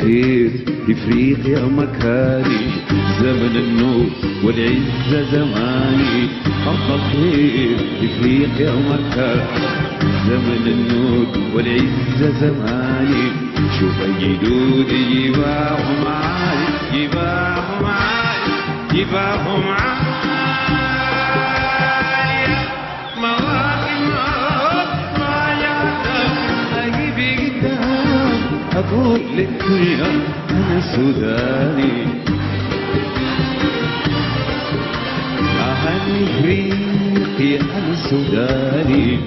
خير إفريقيا مكاني، زمن النور والعزة زماني. أرض خير إفريقيا مكاني، زمن النور والعزة زماني. شوف الجدود جباهم عالي، جباهم عالي، جباهم عالي. أقول للدنيا أنا سوداني، أهل إفريقيا أنا سوداني.